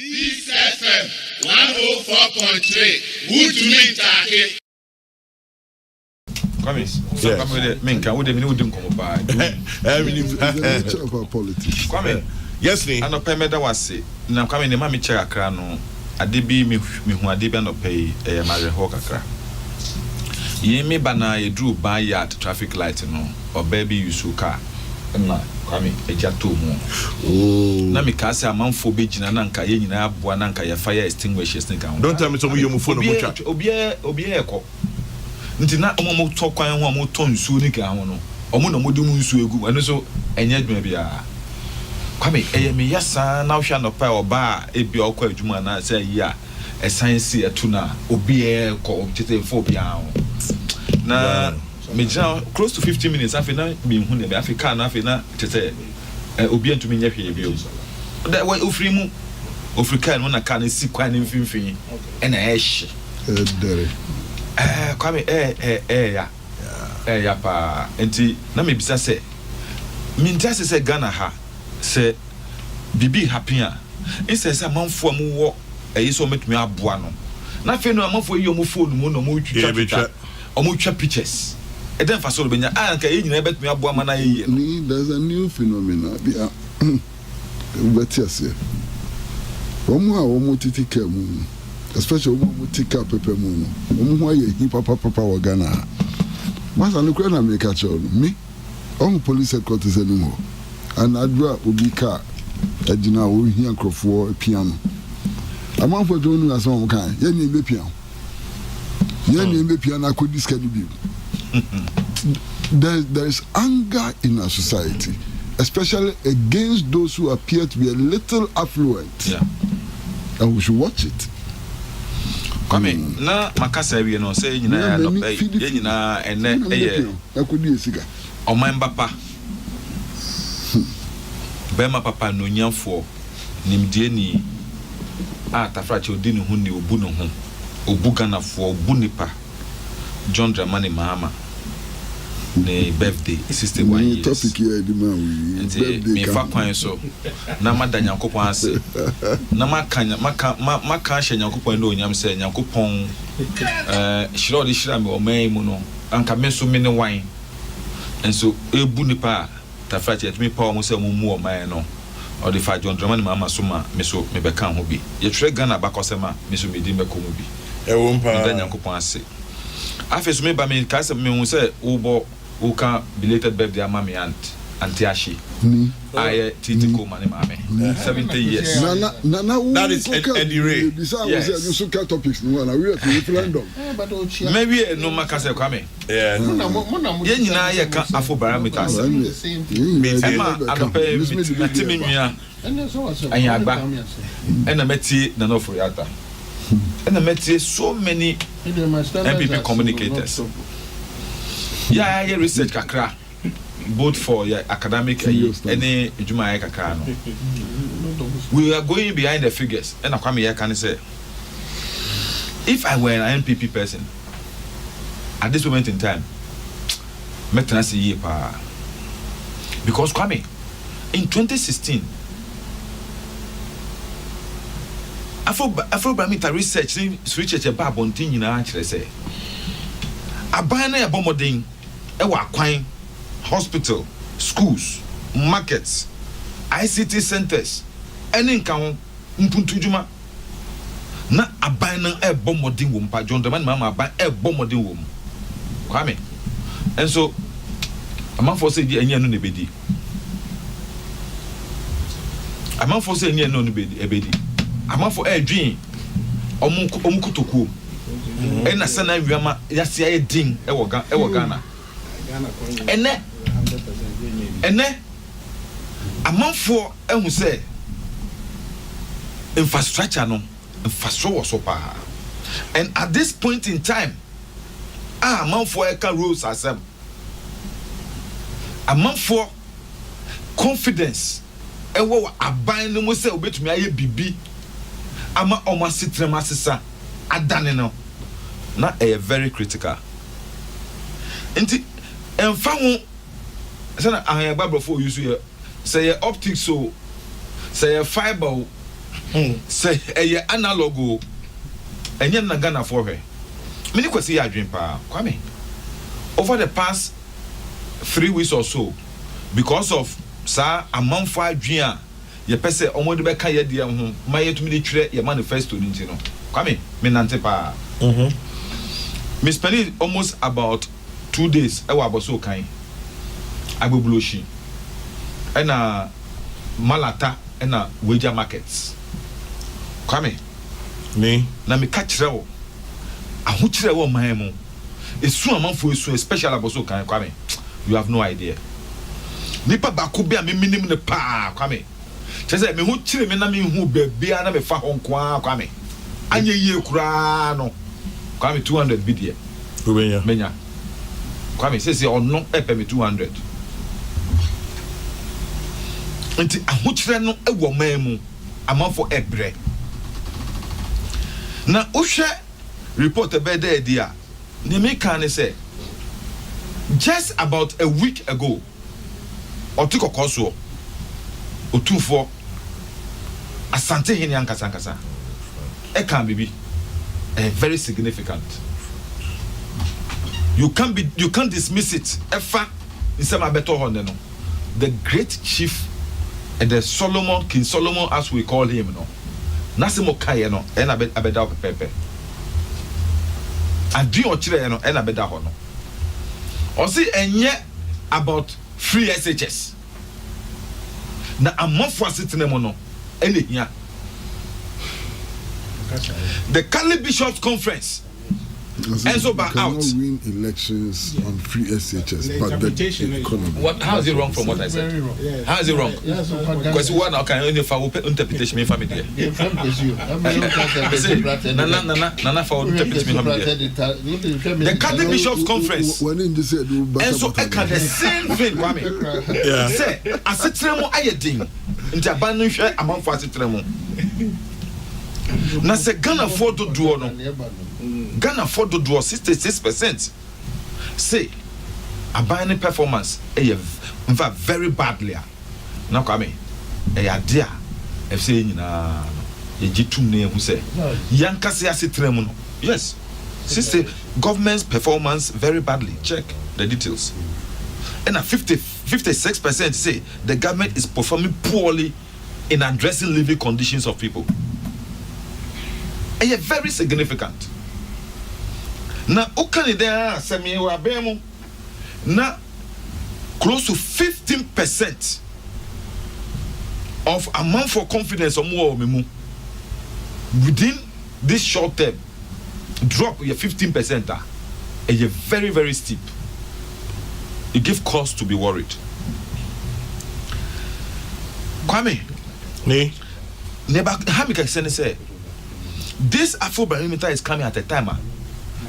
Peace FM 104.3. Who to me take? Come with me, can we do come by? Politics. Come Yes, me. and no pay me that was say. Now come in the mammy chair crano. Adibi me who adibi no pay a marry hawk cra. Ye me bana ye drew by yard traffic light no or baby you so car. Na come a jato mo. Na me ka say amanfo be gina na nka ye nyina aboa na nka ye fire extinguishers think am. Don't tell me some you phone no mucha. Obi ekọ. Nti na omo to kwan ho omo to nsuo ni ka ho no. Omo na modi mu nsuo egu. Eno so enye adwuma bia. Kwame eye me yesa na hwa no pa oba ebi okọ adwuma na say yi a science etu na obi ekọ obchete fo bia ho. Na me jam close to 15 minutes afi na me hu ne me afi car na afi na tete obi antumi nya hwe bi o da wa ofri mu ofri car no na car na si kwan ne mfimfini e na ehye Dere. Kwame ya pa enti na me bisa se me ntase se Ghana ha se bibi happy a inse se manfo amu wo so metumi aboa no na fe no amanfo yi omo phone mu no mo twitwa omo twa pictures e den fa so benya anka ye nyina betumi aboa mana ye There's a new phenomenon. But yes, Omo titi kemu, especially Omo tika pepe mu. Omo ye hi papa wa Ghana. Masa no na me catch me. Omo police headquarters anymore. And adwa obi ka agina wo hi ankrofo piano. Amanfo jonu aso kan, ye ni be piano. Ye ni be piano akodi skani bi. There is anger in our society, especially against those who appear to be a little affluent. Yeah. And we should watch it. Kwame na makasa wi no say nyina no ye nyina ene eye akodi esiga oman papa bema papa no nyamfo nimdie ni tafrache odi ne hu ni obu no hu obu ganafo obu nipa John Dramani Mahama ne birthday 61 years topic here di man we me fa kwan so na madanya nkopon ase na makanya maka hye nyankopon na onyam se nyankopon shiro de shira me oman mu no anka me so me ne wan enso ebu nipa tafrache etimi pa o mo se mu oman no o de fa John Dramani Mahama so ma me so me be kan ho bi ye tire Ghana bakosema me so me di me ko mu bi E wo mpa da nyankopon ase afes me ba me ka se me hu se wo Uka belated birthday mama Auntie Ashi. I Titi Ko mani mame. 70 years. That is Eddie Ray. Yes. You topics no na we referendum. Maybe no makase kwame. Yeah. Ye nyina ye ka afo parameters. Ema anope mitimi nua. Anya agba. Ena meti na no furiata. Ena meti so many MPP communicators. Yeah, research kakra both for academic any juma kakra no. We are going behind the figures and Kwame here can say if I were an NPP person at this moment in time metana say ye pa because Kwame in 2016 Afrobarometer research research about bontin nyina kire say abana ya bomodin ewa kwan hospital schools markets ICT centers any nkan mpuntujuma na abana e bomodin wo mpa John Dramani Mahama aban e bomodin wo Kwame and so amanfo say di anya no ne bedi amanfo say anya no ne bedi ebedi amanfo e dwin omukutokuo ena sana wiama yase aye din ewo Ghana ene amanfo ehu se infrastructure was so pa and at this point in time amanfo eka rules asem amanfo confidence ewo aban no mo se obetumi aye bibi ama omasitrema sesa adane no na very critical enti emfa ho say na ahaya babro for use say optics so say fiber say eye analogo enye na Ghana for hwe me ni kwesi ya adwen pa kwame over the past 3 weeks or so because of sa amanfo adwen a ye pese omode be ka ye de ho maye tumi de twere ye manifesto ni nti no kwame me nante pa me spend almost about 2 days e wa boso kan agbobloshi ena malata ena wager markets kwame ni na me ka kire wo aho kire wo man mu esu amanfo esu especially aboso kan kwame you have no idea nipa ba ko bia me minim ne pa kwame chese me hu kire me na me hu bebia na me fa honko kwame anye yie kura no kwame 200 bidie ubenya menya kwame sese ono epe me 200 nti aho kire no ewo man mu amanfo ebre na uhwe report about the idea ne me kan say just about a week ago otikokoso otufo asante hini ankasa e can be very significant. You can't dismiss it efa insema beto honde no the great chief and the King Solomon as we call him no nasimo kaye no e na abeda pepe adi o kire no e na beda ho no o si enye about free SHS na amafo asitene mo no ene hia the Cali Bishops Conference and so back out win elections on free SHS but the economy. What how is it wrong from what I said? Yeah. How is it wrong? Because one can only for interpretation me family there. Nana for interpretation me family. The Cali Bishops Conference and so I can the same thing Kwame. yeah Say asetremo ayedin nti abanu hwe amanfo asetremo na se Ghana for do no Ghana for do 66% say abani performance in fact very badly na Kwame dia if say nyina ye gitum na ehu say yankase asetremo no yes say government's performance very badly check the details and 56% say the government is performing poorly in addressing living conditions of people. And very significant. Now, okani there semi wa bemu na close to 15% of amount for confidence or more memu within this short term drop your 15% and you're very very steep. It gives cause to be worried. Kwame, ni neba hamika say this Afro-Barometer is coming at a time.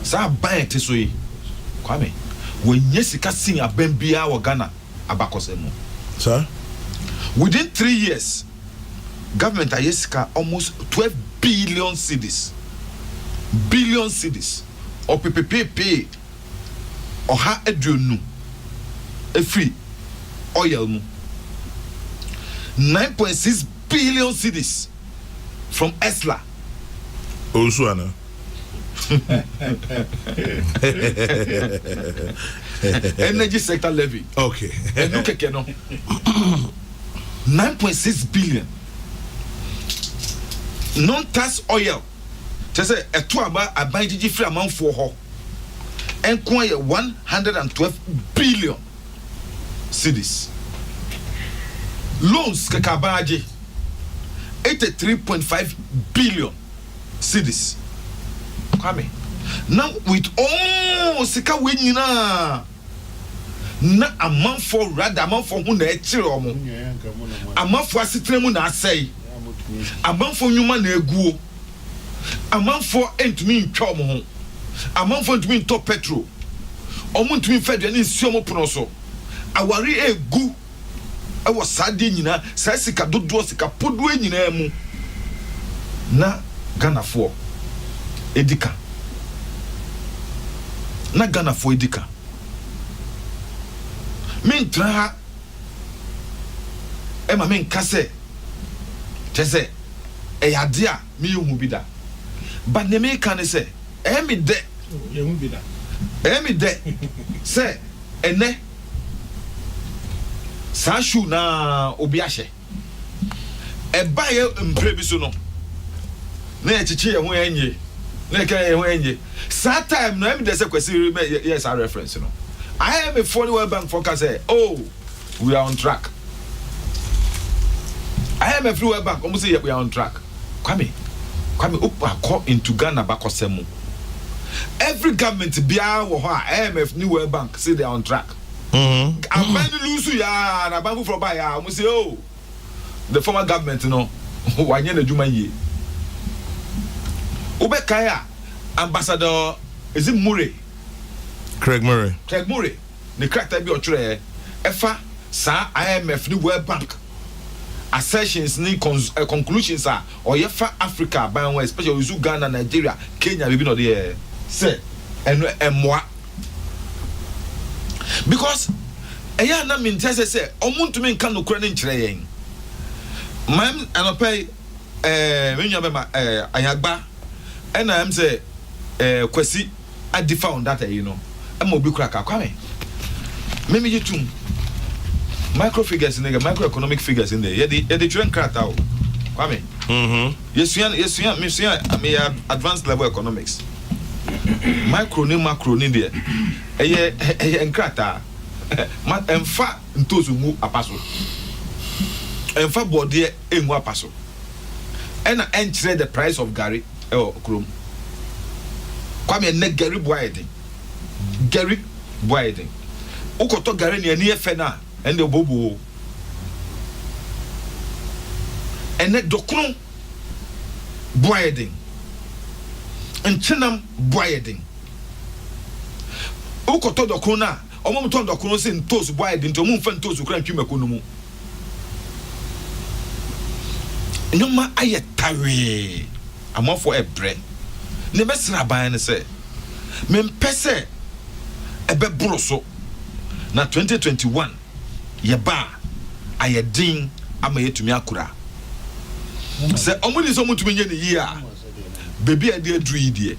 Sa ban tesoyi. Kwame, when yesika sin abembia wa Ghana abakosemo. sir Within 3 years, government yesika almost 12 billion cedis. Billion cedis. Or PPP or ha edunu. A free oil mu 9.6 billion cedis from Esla. Osuana Energy sector levy. okay And look at 9.6 billion. Non-tax oil. Just say a 2 abandoned free amount for her. And 112 billion cedis. Loans kakabaji 83.5 billion cedis. Kwame. Now with all sika we nyina na amount for rather amount for hu na etire omo. Amount for asitremu na asai. Amount for nyuma na eguo. Amount for entumi ntwa omo ho. Amount for entumi ntɔ petrol. Omo ntumi fedua ni nsi omo pono so. Awari egu ewo sade nyina sa sika dodo sika podo nyina mu na Ghana for edika na Ghana for edika men tra e ma men kase chese Eyadia me hu bi da. But ne me kan say me de ye hu bi da. Me de say ene sa shu na obi ahye. Eba ye mpre bi so no. Na echichi ye ho enye. Na ka ye ho enye. Sa time no me de say kwesi yes our reference no. I am a funny World Bank forecast say, oh, we are on track. I am a free World Bank almost say we are on track. Kwame up into Ghana bakosemu. Every government bia wo ho IMF new World Bank say they are on track. Abani lusu ya na bank for buy ya almost say oh, the former government no wanye na djuma ye. Ubekaya ambassador is it Murray? Craig Murray, the character be otire efa sa IMF ni World Bank assertions ni conclusions are or yefa Africa by one especially Uzu Ghana, Nigeria, Kenya we be no there say moi because eya na me ntese say omuntu me nka no kura ne nkire yen mam anopay me nwa be ma ayagba ena am say kwasi adi found that you know am obi kura ka kwame me yitum micro figures in the microeconomic figures in there the trend krata o kwame yes I mean advanced level economics micro ni macro ni there krata emfa ntozu mu apaso emfa bode enwu apaso ena enchire the price of Gary krom kwame ne Gary boyden ukoto Gary ni eni efe na ende bobo ene dokunu boyden enchenam boyden ukoto dokunu na omom ton dokunu se ntosu boyden to mumfa ntosu kra ntwimako no mu nyoma ayetawe amofo ebre ne mesra ban ne se mempese ebe broso na 2021 yeba ayedin ama yetumi akura se omuni so mutumi nye ne yi a bebi ade adru yi de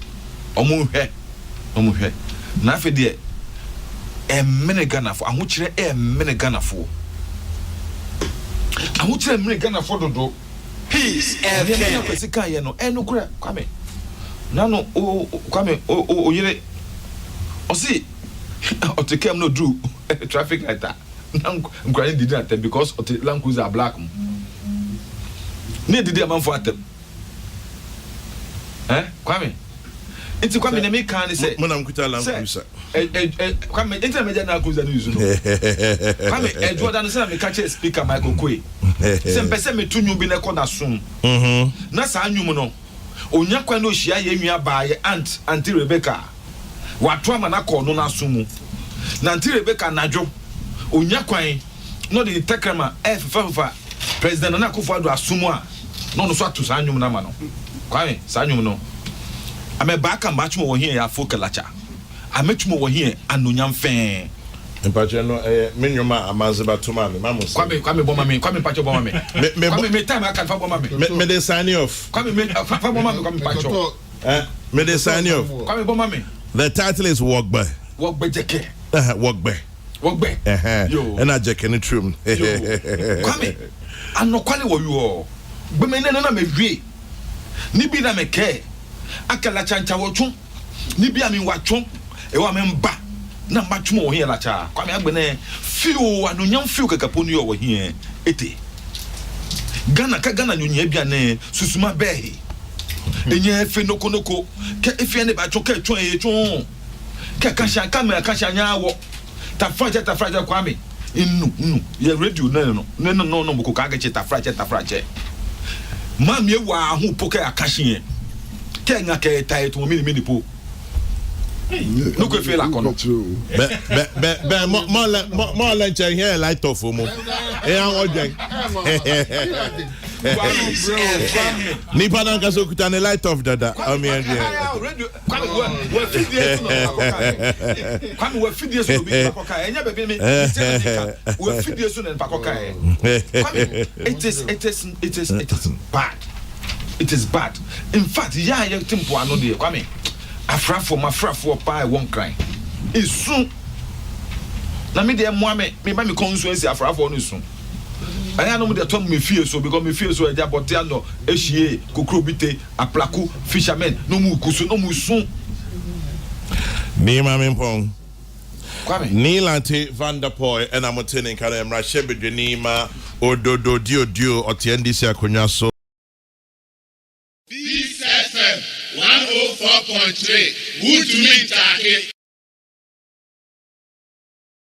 omunhwe na afi de emene ganafo ahokyere emene ganafo dodo peace every person kan ye no enukura kwame nano kwame o yire o si o te kem no drew traffic light that nkwani did that because o te Land Cruiser black ne did am for atem kwame enti kwame na me kan say mo na mkuta Land Cruiser kwame enti na me na Cruiser no use no kwame Jordan say na me catch speaker Michael Kwe se mpese me tunyu bi na koda sum na sa anwum no onya kwa no hia ye nwa ba ye Auntie Rebecca watu ama na ko no na sumu na Auntie Rebecca najo onya kwan no de tekrama fa president na Akufo-Addo asumu a no no so atu sa anwum na ma no kwame sa anwum no ame ba ka mbachumo wo hie ya fokalacha amechumo wo hie anonyam fe Mpache no menwoma amaziba tuma me mamus kwame bomma me kwame pacho bomma me kwame me time aka fa bomma me dey sign off kwame me fa bomma me kwame pacho me dey sign off kwame bomma me the title is Wogbe jeke Wogbe yo and I jeke ni trum kwame anokwale wo yo gbe me na me hwie ni bi na me ke akala chancha wo tun ni bi ami wa tun e wa me mba na matchumo wo hie la cha kwame agbene fiu anonyam fiu kakaponu yo wo hie ete Ghana nyonya bia ne susuma behi enye fe noko ke efie ne ba tun ke tun e tun ke kasha kamera kasha nyawo tafraje kwame inu ye radio no boko ka gache tafraje mami ewa hu poke akashi ke nya ke tai to mini po no ko fe la kono be mo la nche here light off mo e an ojen ni padan ka so kuta ne light off dada o mi en radio kwame we fidie so bi pakoka enya bebe mi we fidie so na pakoka kwame it is bad it is bad. In fact, yeah, you tempo ano de kwame. Afrafo pa won cry. Isun. Na me de moame, me ba me consuency afrafo no isun. Aya no me de tom me fie so because me fie so eja botia no ehie kokrobite aplaku fishermen no mu kusu no mu sun. Ni ma me pon. Kwame. Ni Lante Van der Poel and I'm telling kind of Rashebe Denima Ododo Dio Otiendi Akonya so. Peace FM 104.3. Good to meet you.